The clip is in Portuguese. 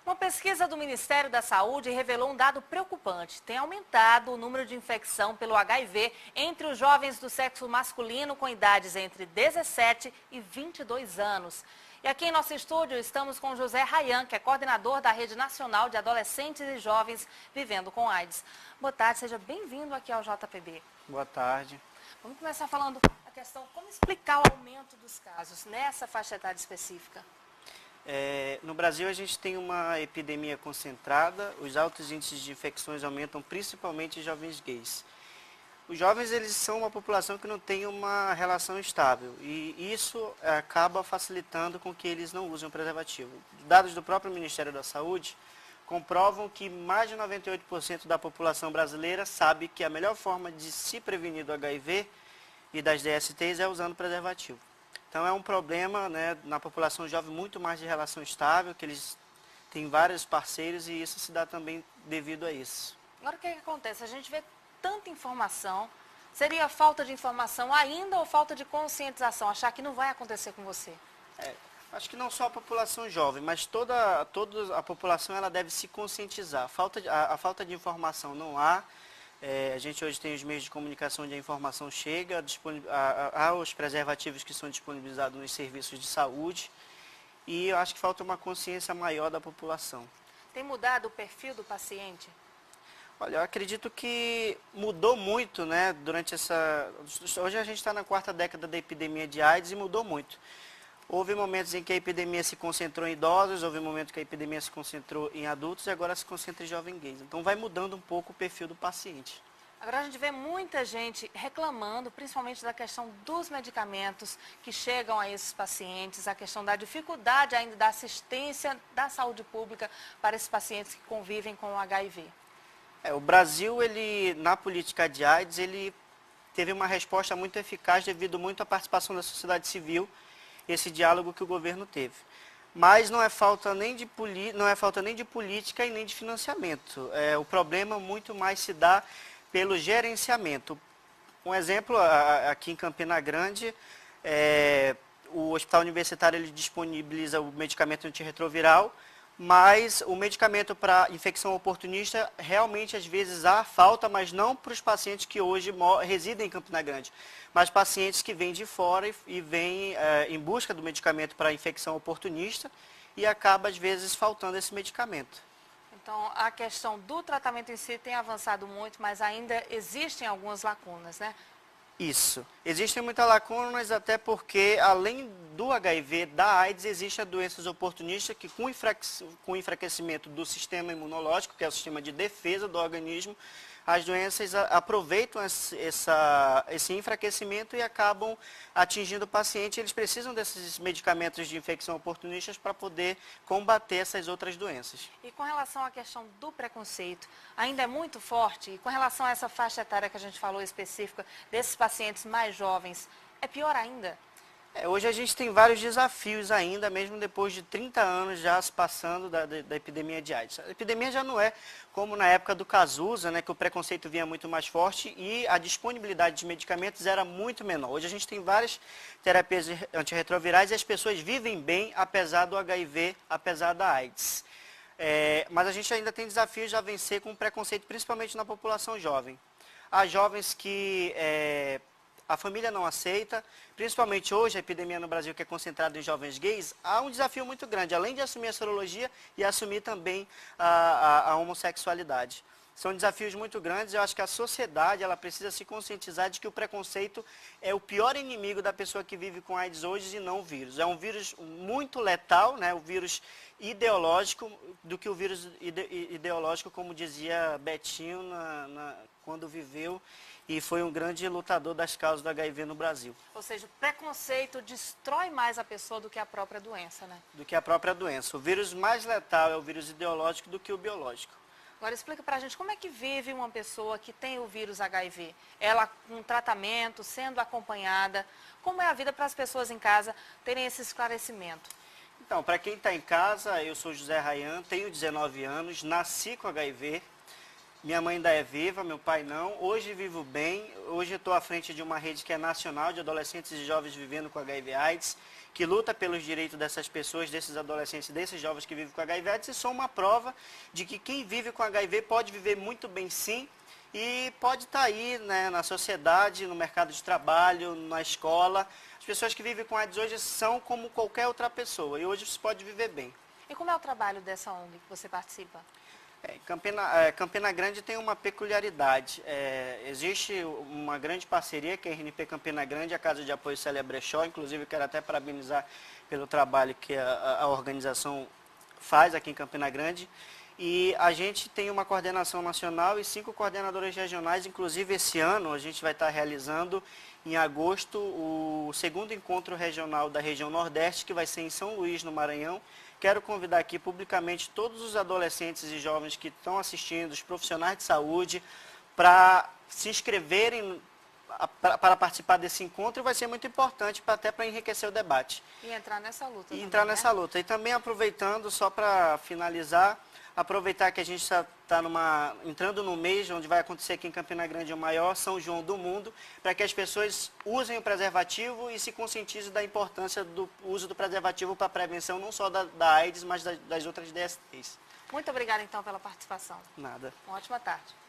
Uma pesquisa do Ministério da Saúde revelou um dado preocupante. Tem aumentado o número de infecção pelo HIV entre os jovens do sexo masculino com idades entre 17 e 22 anos. E aqui em nosso estúdio estamos com José Rayan, que é coordenador da Rede Nacional de Adolescentes e Jovens Vivendo com AIDS. Boa tarde, seja bem-vindo aqui ao JPB. Boa tarde. Vamos começar falando a questão, como explicar o aumento dos casos nessa faixa etária específica? No Brasil a gente tem uma epidemia concentrada, os altos índices de infecções aumentam principalmente em jovens gays. Os jovens eles são uma população que não tem uma relação estável e isso acaba facilitando com que eles não usem o preservativo. Dados do próprio Ministério da Saúde comprovam que mais de 98% da população brasileira sabe que a melhor forma de se prevenir do HIV e das DSTs é usando preservativo. Então é um problema, né, na população jovem muito mais de relação estável, que eles têm vários parceiros e isso se dá também devido a isso. Agora o que acontece? A gente vê tanta informação, seria falta de informação ainda ou falta de conscientização, achar que não vai acontecer com você? Acho que não só a população jovem, mas toda a população ela deve se conscientizar. A falta de informação não há. A gente hoje tem os meios de comunicação onde a informação chega, há os preservativos que são disponibilizados nos serviços de saúde e eu acho que falta uma consciência maior da população. Tem mudado o perfil do paciente? Olha, eu acredito que mudou muito, né, durante essa... Hoje a gente está na 4ª década da epidemia de AIDS e mudou muito. Houve momentos em que a epidemia se concentrou em idosos, houve momentos que a epidemia se concentrou em adultos e agora se concentra em jovens gays. Então vai mudando um pouco o perfil do paciente. Agora a gente vê muita gente reclamando, principalmente da questão dos medicamentos que chegam a esses pacientes, a questão da dificuldade ainda da assistência da saúde pública para esses pacientes que convivem com o HIV. O Brasil, ele, na política de AIDS, ele teve uma resposta muito eficaz devido muito à participação da sociedade civil, esse diálogo que o governo teve. Mas não é falta nem de política e nem de financiamento. O problema muito mais se dá pelo gerenciamento. Um exemplo, aqui em Campina Grande, o Hospital Universitário ele disponibiliza o medicamento antirretroviral, mas o medicamento para infecção oportunista, realmente às vezes há falta, mas não para os pacientes que hoje residem em Campina Grande, mas pacientes que vêm de fora e vêm em busca do medicamento para infecção oportunista e acaba às vezes faltando esse medicamento. Então a questão do tratamento em si tem avançado muito, mas ainda existem algumas lacunas, né? Isso. Existem muitas lacunas, até porque, além do HIV, da AIDS, existem doenças oportunistas que, com o enfraquecimento do sistema imunológico, que é o sistema de defesa do organismo, as doenças aproveitam esse enfraquecimento e acabam atingindo o paciente. Eles precisam desses medicamentos de infecção oportunistas para poder combater essas outras doenças. E com relação à questão do preconceito, ainda é muito forte? E com relação a essa faixa etária que a gente falou específica, desses pacientes mais jovens, é pior ainda? Hoje a gente tem vários desafios ainda, mesmo depois de 30 anos já se passando da epidemia de AIDS. A epidemia já não é como na época do Cazuza, né, que o preconceito vinha muito mais forte e a disponibilidade de medicamentos era muito menor. Hoje a gente tem várias terapias antirretrovirais e as pessoas vivem bem apesar do HIV, apesar da AIDS. Mas a gente ainda tem desafios a vencer com o preconceito, principalmente na população jovem. Há jovens que... a família não aceita, principalmente hoje a epidemia no Brasil que é concentrada em jovens gays, há um desafio muito grande, além de assumir a sorologia e assumir também a homossexualidade. São desafios muito grandes, eu acho que a sociedade ela precisa se conscientizar de que o preconceito é o pior inimigo da pessoa que vive com AIDS hoje e não o vírus. É um vírus muito letal, né, o vírus ideológico, do que o vírus ideológico, como dizia Betinho quando viveu e foi um grande lutador das causas do HIV no Brasil. Ou seja, o preconceito destrói mais a pessoa do que a própria doença, né? Do que a própria doença. O vírus mais letal é o vírus ideológico do que o biológico. Agora explica pra gente como é que vive uma pessoa que tem o vírus HIV. Ela com tratamento, sendo acompanhada. Como é a vida para as pessoas em casa terem esse esclarecimento? Então, para quem está em casa, eu sou José Rayan, tenho 19 anos, nasci com HIV. Minha mãe ainda é viva, meu pai não. Hoje vivo bem. Hoje estou à frente de uma rede que é nacional de adolescentes e jovens vivendo com HIV/AIDS. que luta pelos direitos dessas pessoas, desses adolescentes, desses jovens que vivem com HIV/AIDS, e são uma prova de que quem vive com HIV pode viver muito bem sim, e pode estar aí, né, na sociedade, no mercado de trabalho, na escola. As pessoas que vivem com AIDS hoje são como qualquer outra pessoa, e hoje você pode viver bem. E como é o trabalho dessa ONG que você participa? Campina Grande tem uma peculiaridade. Existe uma grande parceria que é a RNP Campina Grande, a Casa de Apoio Célia Brechó. Inclusive, quero até parabenizar pelo trabalho que a organização faz aqui em Campina Grande. E a gente tem uma coordenação nacional e 5 coordenadores regionais. Inclusive, esse ano a gente vai estar realizando, em agosto, o 2º encontro regional da região Nordeste, que vai ser em São Luís, no Maranhão. Quero convidar aqui publicamente todos os adolescentes e jovens que estão assistindo, os profissionais de saúde, para se inscreverem para participar desse encontro. Vai ser muito importante até para enriquecer o debate. E entrar nessa luta. E também, entrar né? nessa luta. E também aproveitando, só para finalizar, aproveitar que a gente está entrando no mês onde vai acontecer aqui em Campina Grande o maior São João do mundo, para que as pessoas usem o preservativo e se conscientizem da importância do uso do preservativo para a prevenção não só da AIDS, mas das outras DSTs. Muito obrigada, então, pela participação. Nada. Uma ótima tarde.